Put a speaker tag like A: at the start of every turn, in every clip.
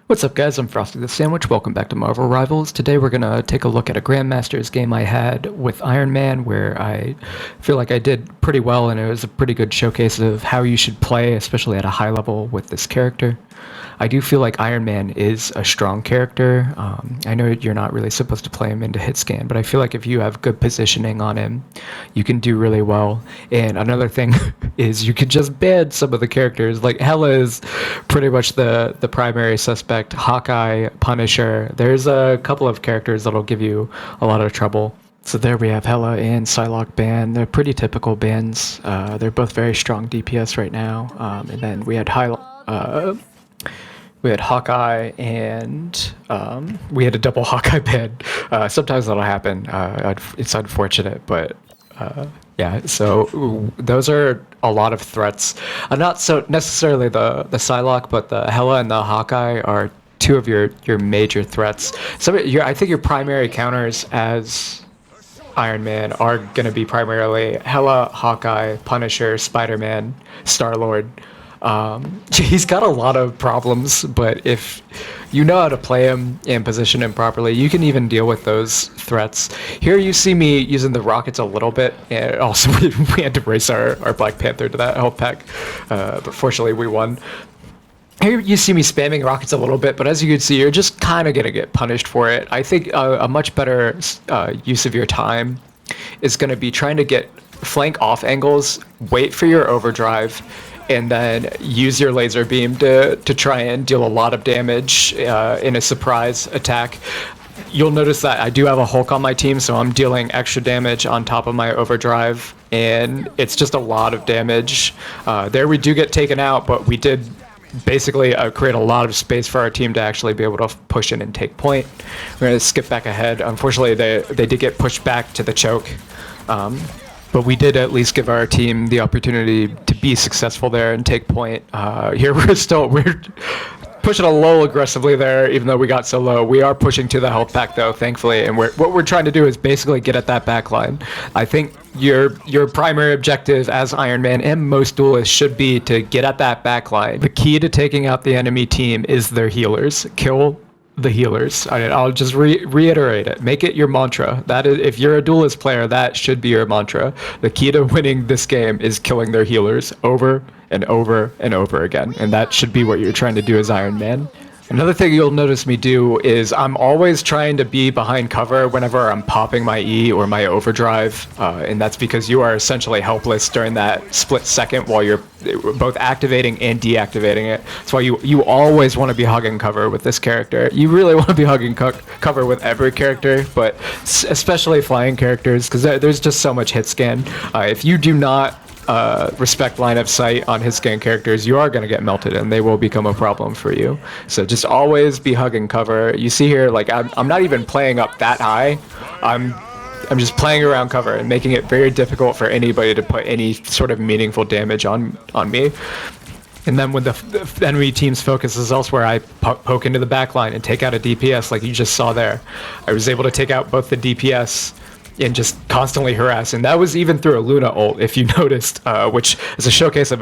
A: What's up, guys? I'm Frosty the Sandwich. Welcome back to Marvel Rivals. Today we're going to take a look at a Grandmasters game I had with Iron Man, where I feel like I did pretty well, and it was a pretty good showcase of how you should play, especially at a high level with this character. I do feel like Iron Man is a strong character. I know you're not really supposed to play him into hit scan, but I feel like if you have good positioning on him, you can do really well. And another thing is you could just ban some of the characters. Like Hela is pretty much the primary suspect. Hawkeye, Punisher. There's a couple of characters that'll give you a lot of trouble. So there we have Hela and Psylocke ban. They're pretty typical bans. They're both very strong DPS right now. And then we had Hawkeye and we had a double Hawkeye ban. Sometimes that'll happen. It's unfortunate, but yeah. So those are a lot of threats. Not so necessarily the Psylocke, but the Hela and the Hawkeye are two of your major threats. I think your primary counters as Iron Man are going to be primarily Hela, Hawkeye, Punisher, Spider-Man, Star-Lord. He's got a lot of problems, but if you know how to play him and position him properly, you can even deal with those threats. Here you see me using the rockets a little bit, and also we had to race our Black Panther to that health pack, but fortunately we won. Here you see me spamming rockets a little bit, but as you can see, you're just kind of going to get punished for it. I think a much better use of your time is going to be trying to get flank off angles, wait for your overdrive, and then use your laser beam to try and deal a lot of damage in a surprise attack. You'll notice that I do have a Hulk on my team, so I'm dealing extra damage on top of my overdrive, and it's just a lot of damage. There we do get taken out, but we did basically create a lot of space for our team to actually be able to push in and take point. We're going to skip back ahead. Unfortunately, they did get pushed back to the choke. But we did at least give our team the opportunity to be successful there and take point. Here we're pushing a little aggressively there, even though we got so low. We are pushing to the health pack though, thankfully, and what we're trying to do is basically get at that back line. I think your primary objective as Iron Man and most duelists should be to get at that back line. The key to taking out the enemy team is their healers. Kill the healers. I'll just reiterate it. Make it your mantra. That is, if you're a duelist player, that should be your mantra. The key to winning this game is killing their healers over and over and over again, and that should be what you're trying to do as Iron Man. Another thing you'll notice me do is I'm always trying to be behind cover whenever I'm popping my E or my overdrive, and that's because you are essentially helpless during that split second while you're both activating and deactivating it. That's why you always want to be hugging cover with this character. You really want to be hugging cover with every character, but especially flying characters, because there's just so much hit scan. If you do not respect line of sight on his scan characters, you are going to get melted and they will become a problem for you. So just always be hugging cover. You see here, like I'm not even playing up that high. I'm just playing around cover and making it very difficult for anybody to put any sort of meaningful damage on me. And then when the enemy team's focus is elsewhere, I poke into the back line and take out a DPS like you just saw there. I was able to take out both the DPS and just constantly harass, and that was even through a Luna ult, if you noticed, which is a showcase of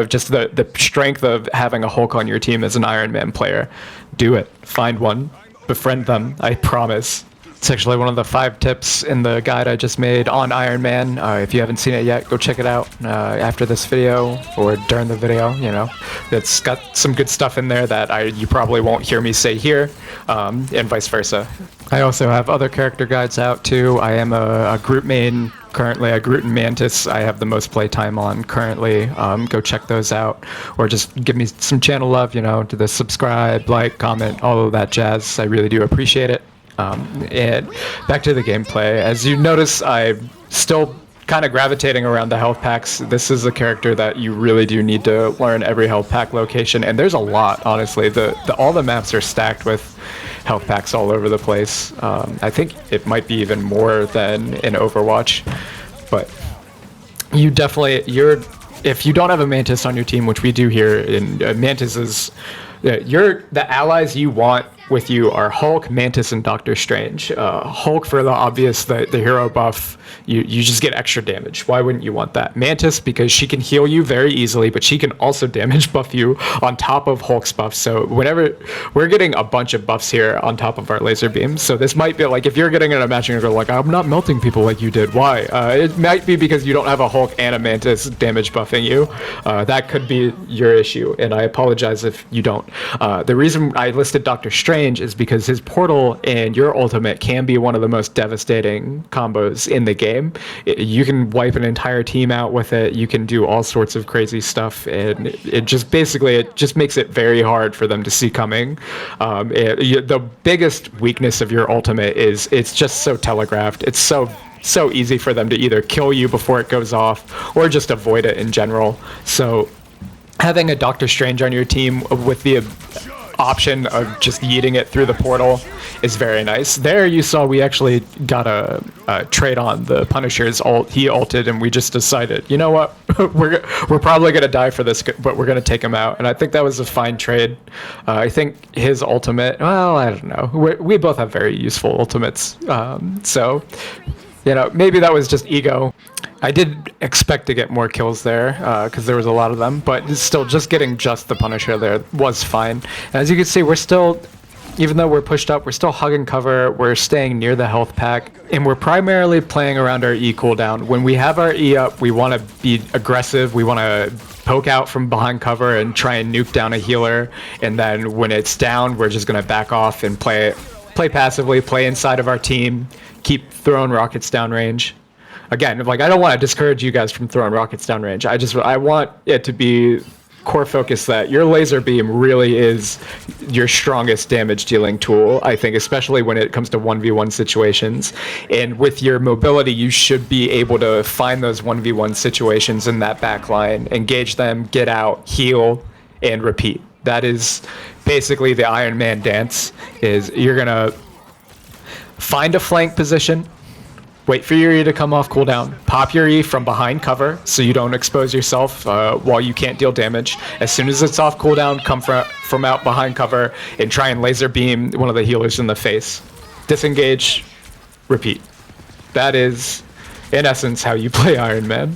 A: just the strength of having a Hulk on your team as an Iron Man player. Do it. Find one. Befriend them. I promise. It's actually one of the 5 tips in the guide I just made on Iron Man. If you haven't seen it yet, go check it out after this video or during the video. You know, it's got some good stuff in there that you probably won't hear me say here, and vice versa. I also have other character guides out too. I am a Groot main currently, a Groot and Mantis I have the most playtime on currently. Go check those out, or just give me some channel love, you know, to the subscribe, like, comment, all of that jazz. I really do appreciate it. And back to the gameplay. As you notice, I'm still kind of gravitating around the health packs. This is a character that you really do need to learn every health pack location, and there's a lot, honestly. All the maps are stacked with health packs all over the place. I think it might be even more than in Overwatch, but you definitely, if you don't have a Mantis on your team, which we do here, and Mantis is, the allies you want with you are Hulk, Mantis, and Doctor Strange. Hulk for the obvious, the hero buff, you just get extra damage. Why wouldn't you want that? Mantis, because she can heal you very easily, but she can also damage buff you on top of Hulk's buff. So whenever we're getting a bunch of buffs here on top of our laser beams, so this might be like if you're getting in a match and you're like, I'm not melting people like you did. Why? It might be because you don't have a Hulk and a Mantis damage buffing you. That could be your issue, and I apologize if you don't. The reason I listed Doctor Strange is because his portal and your ultimate can be one of the most devastating combos in the game. You can wipe an entire team out with it. You can do all sorts of crazy stuff, and it just makes it very hard for them to see coming. The biggest weakness of your ultimate is it's just so telegraphed. It's so easy for them to either kill you before it goes off or just avoid it in general. So having a Doctor Strange on your team with the option of just yeeting it through the portal is very nice. There you saw we actually got a trade on the Punisher's ult. He ulted and we just decided, you know what, we're probably going to die for this, but we're going to take him out. And I think that was a fine trade. I think his ultimate, well, I don't know. We both have very useful ultimates. So, you know, maybe that was just ego. I did expect to get more kills there because there was a lot of them, but still just getting just the Punisher there was fine. And as you can see, we're still, even though we're pushed up, we're still hugging cover, we're staying near the health pack, and we're primarily playing around our E cooldown. When we have our E up, we want to be aggressive, we want to poke out from behind cover and try and nuke down a healer, and then when it's down, we're just going to back off and play passively, play inside of our team, keep throwing rockets downrange. Again, like, I don't want to discourage you guys from throwing rockets downrange. I want it to be core focus that your laser beam really is your strongest damage dealing tool, I think, especially when it comes to 1v1 situations. And with your mobility, you should be able to find those 1v1 situations in that back line, engage them, get out, heal, and repeat. That is basically the Iron Man dance, is you're going to find a flank position, wait for your E to come off cooldown, pop your E from behind cover so you don't expose yourself while you can't deal damage. As soon as it's off cooldown, come from out behind cover and try and laser beam one of the healers in the face. Disengage, repeat. That is, in essence, how you play Iron Man.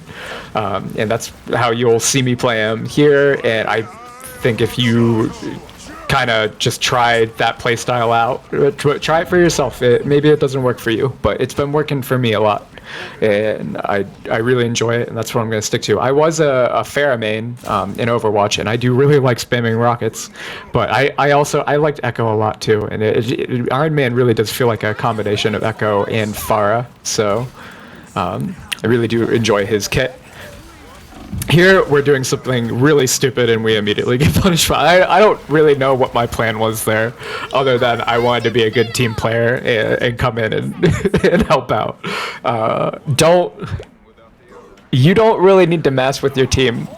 A: And that's how you'll see me play him here. And I think if you kind of just try that playstyle out, try it for yourself. Maybe it doesn't work for you, but it's been working for me a lot, and I really enjoy it, and that's what I'm going to stick to. I was a Pharah main in Overwatch, and I do really like spamming rockets, but I liked Echo a lot too, and Iron Man really does feel like a combination of Echo and Pharah, so I really do enjoy his kit. Here, we're doing something really stupid and we immediately get punished. I don't really know what my plan was there, other than I wanted to be a good team player and come in and, and help out. You don't really need to mess with your team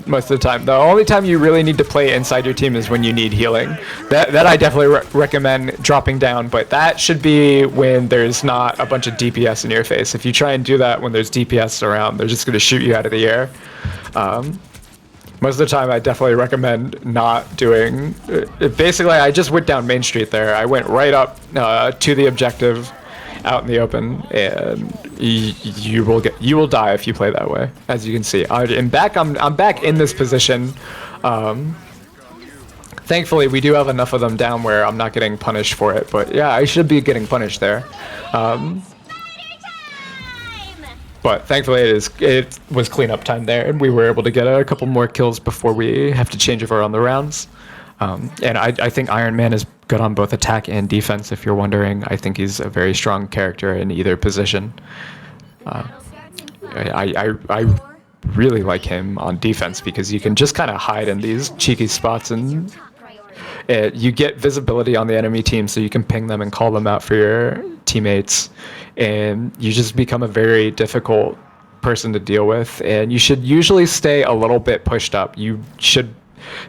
A: most of the time. The only time you really need to play inside your team is when you need healing. That I definitely recommend dropping down, but that should be when there's not a bunch of DPS in your face. If you try and do that when there's DPS around, they're just going to shoot you out of the air. Most of the time, I definitely recommend not doing. Basically, I just went down Main Street there. I went right up to the objective, out in the open, and you will die if you play that way. As you can see, I'm back in this position. Thankfully, we do have enough of them down where I'm not getting punished for it. But yeah, I should be getting punished there. But thankfully, it was cleanup time there, and we were able to get a couple more kills before we have to change over on the rounds. And I think Iron Man is good on both attack and defense, if you're wondering. I think he's a very strong character in either position. I really like him on defense because you can just kind of hide in these cheeky spots, and you get visibility on the enemy team, so you can ping them and call them out for your teammates, and you just become a very difficult person to deal with, and you should usually stay a little bit pushed up. You should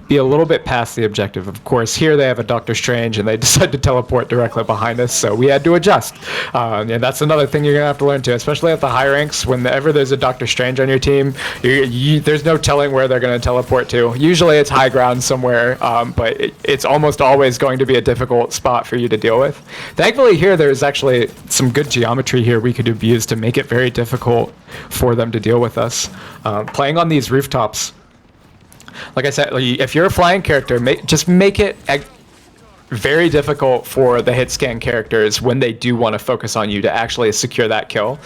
A: be a little bit past the objective. Of course, here they have a Doctor Strange, and they decide to teleport directly behind us, so we had to adjust. And that's another thing you're going to have to learn too, especially at the high ranks. Whenever there's a Doctor Strange on your team, there's no telling where they're going to teleport to. Usually it's high ground somewhere, but it's almost always going to be a difficult spot for you to deal with. Thankfully here, there's actually some good geometry here we could have used to make it very difficult for them to deal with us. Playing on these rooftops, like I said, if you're a flying character, just make it very difficult for the hit scan characters when they do want to focus on you to actually secure that kill.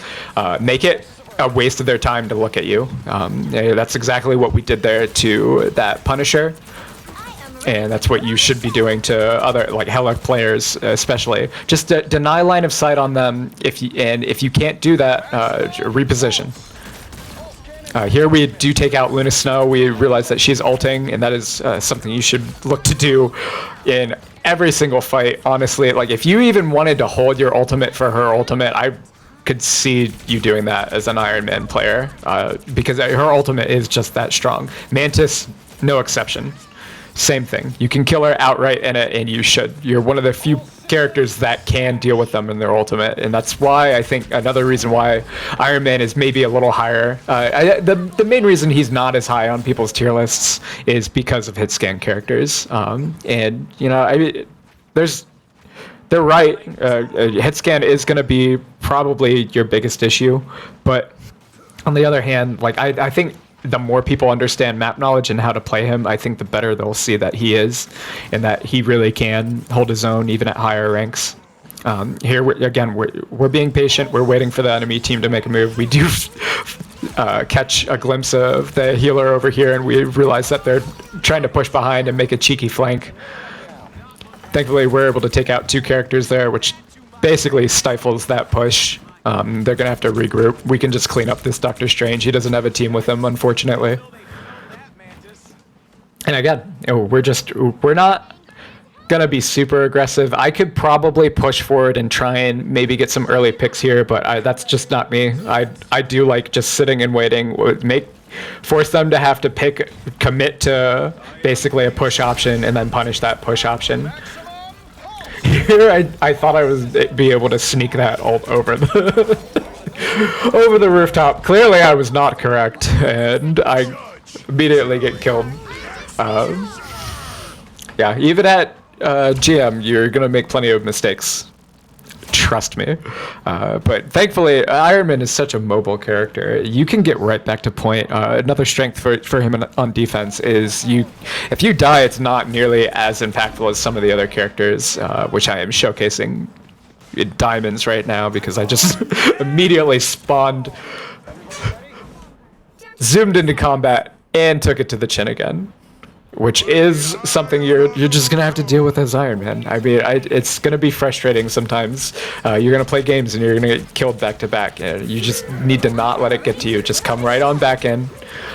A: Make it a waste of their time to look at you. That's exactly what we did there to that Punisher. And that's what you should be doing to other, like, Hela players especially. Just deny line of sight on them, if you can't do that, reposition. Here we do take out Luna Snow. We realize that she's ulting, and that is something you should look to do in every single fight, honestly. Like, if you even wanted to hold your ultimate for her ultimate, I could see you doing that as an Iron Man player, because her ultimate is just that strong. Mantis, no exception. Same thing. You can kill her outright in it, and you should. You're one of the few characters that can deal with them in their ultimate, and that's why I think another reason why Iron Man is maybe a little higher. The main reason he's not as high on people's tier lists is because of hit scan characters. And you know, they're right. Hit scan is going to be probably your biggest issue, but on the other hand, like I think the more people understand map knowledge and how to play him, I think the better they'll see that he is, and that he really can hold his own even at higher ranks. Here, we're being patient. We're waiting for the enemy team to make a move. We do catch a glimpse of the healer over here, and we realize that they're trying to push behind and make a cheeky flank. Thankfully, we're able to take out 2 characters there, which basically stifles that push. They're going to have to regroup. We can just clean up this Doctor Strange. He doesn't have a team with him, unfortunately. And again, we're not going to be super aggressive. I could probably push forward and try and maybe get some early picks here, but that's just not me. I do like just sitting and waiting. Force them to have to commit to basically a push option and then punish that push option. Here, I thought I was be able to sneak that ult over the over the rooftop. Clearly, I was not correct, and I immediately get killed. Yeah, even at GM, you're gonna make plenty of mistakes. Trust me. But thankfully, Iron Man is such a mobile character. You can get right back to point. Another strength for him on defense is if you die, it's not nearly as impactful as some of the other characters, which I am showcasing in diamonds right now because I just immediately spawned, zoomed into combat, and took it to the chin again. Which is something you're just gonna have to deal with as Iron Man. I mean, it's gonna be frustrating sometimes. You're gonna play games and you're gonna get killed back to back. You just need to not let it get to you. Just come right on back in.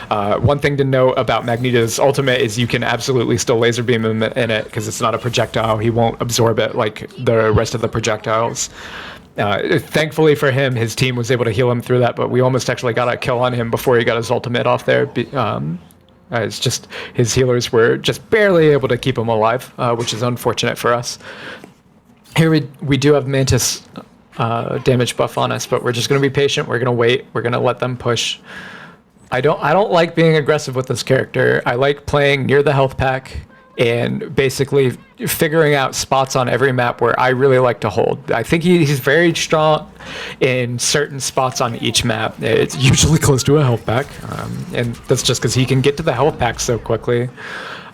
A: One thing to note about Magneto's ultimate is you can absolutely still laser beam him in it because it's not a projectile. He won't absorb it like the rest of the projectiles. Thankfully for him, his team was able to heal him through that, but we almost actually got a kill on him before he got his ultimate off there. It's just his healers were just barely able to keep him alive, which is unfortunate for us. Here we do have Mantis damage buff on us, but we're just going to be patient. We're going to wait. We're going to let them push. I don't like being aggressive with this character. I like playing near the health pack and basically figuring out spots on every map where I really like to hold. I think he's very strong in certain spots on each map. It's usually close to a health pack, and that's just because he can get to the health pack so quickly.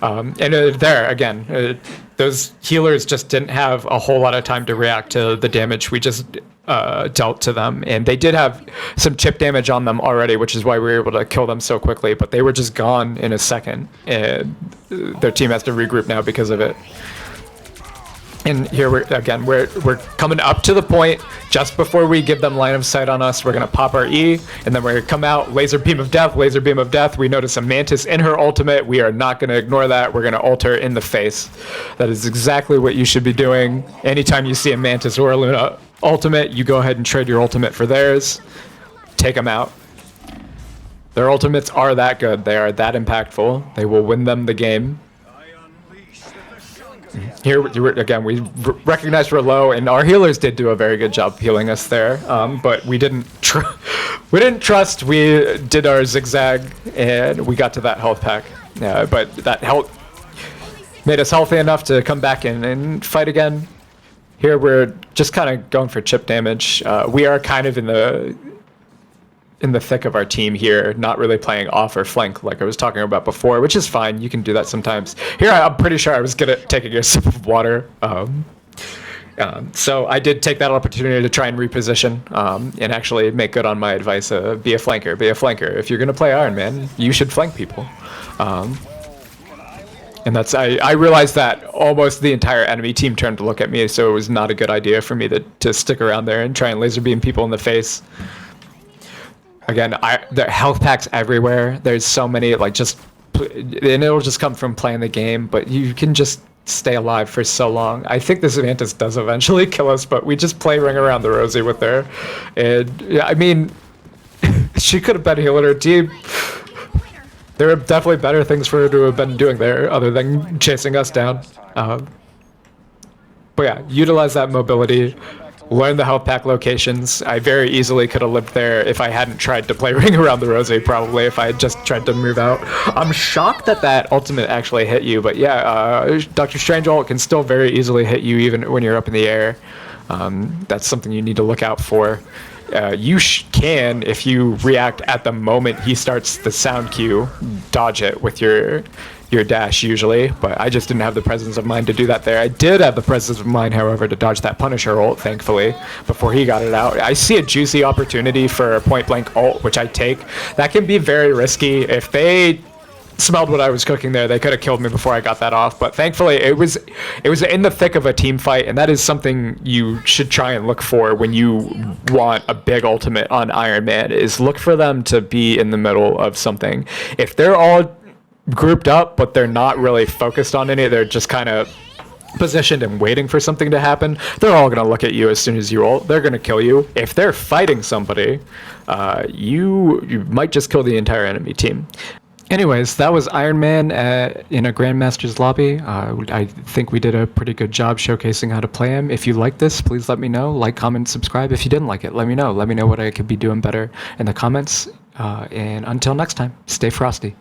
A: There, again, those healers just didn't have a whole lot of time to react to the damage we just dealt to them. And they did have some chip damage on them already, which is why we were able to kill them so quickly. But they were just gone in a second. And their team has to regroup now because of it. And here we're coming up to the point just before we give them line of sight on us. We're gonna pop our E, and then we're gonna come out, laser beam of death, laser beam of death. We notice a Mantis in her ultimate. We are not gonna ignore that. We're gonna ult her in the face. That is exactly what you should be doing. Anytime you see a Mantis or a Luna ultimate, you go ahead and trade your ultimate for theirs. Take them out. Their ultimates are that good. They are that impactful. They will win them the game. Here, again, we recognize we're low, and our healers did do a very good job healing us there. But we didn't trust. We did our zigzag, and we got to that health pack. But that health made us healthy enough to come back in and fight again. Here, we're just kind of going for chip damage. We are kind of in the thick of our team here, not really playing off or flank like I was talking about before, which is fine. You can do that sometimes. Here, I'm pretty sure I was good at taking a sip of water. So I did take that opportunity to try and reposition and actually make good on my advice. Be a flanker. Be a flanker. If you're going to play Iron Man, you should flank people. And that's I realized that almost the entire enemy team turned to look at me, so it was not a good idea for me to stick around there and try and laser beam people in the face. Again, there are health packs everywhere. There's so many, like, and it'll just come from playing the game, but you can just stay alive for so long. I think this Mantis does eventually kill us, but we just play Ring Around the Rosie with her. And, yeah, I mean, she could have been healing her team. There are definitely better things for her to have been doing there other than chasing us down. But yeah, utilize that mobility. Learn the health pack locations. I very easily could have lived there if I hadn't tried to play Ring Around the Rosie, probably, if I had just tried to move out. I'm shocked that ultimate actually hit you, but yeah, Dr. Strange ult can still very easily hit you even when you're up in the air. That's something you need to look out for. You can, if you react at the moment he starts the sound cue, dodge it with your dash usually, but I just didn't have the presence of mind to do that there. I did have the presence of mind, however, to dodge that Punisher ult, thankfully, before he got it out. I see a juicy opportunity for a point-blank ult, which I take. That can be very risky. If they smelled what I was cooking there, they could have killed me before I got that off, but thankfully it was in the thick of a team fight, and that is something you should try and look for when you want a big ultimate on Iron Man, is look for them to be in the middle of something. If they're all grouped up but they're not really focused on any, they're just kind of positioned and waiting for something to happen, they're all going to look at you as soon as you ult. They're going to kill you. If they're fighting somebody, you might just kill the entire enemy team. Anyways, that was Iron Man in a Grandmasters lobby. I think we did a pretty good job showcasing how to play him. If you like this, please let me know. Like, comment, subscribe. If you didn't like it, let me know. Let me know what I could be doing better in the comments. And until next time, stay frosty.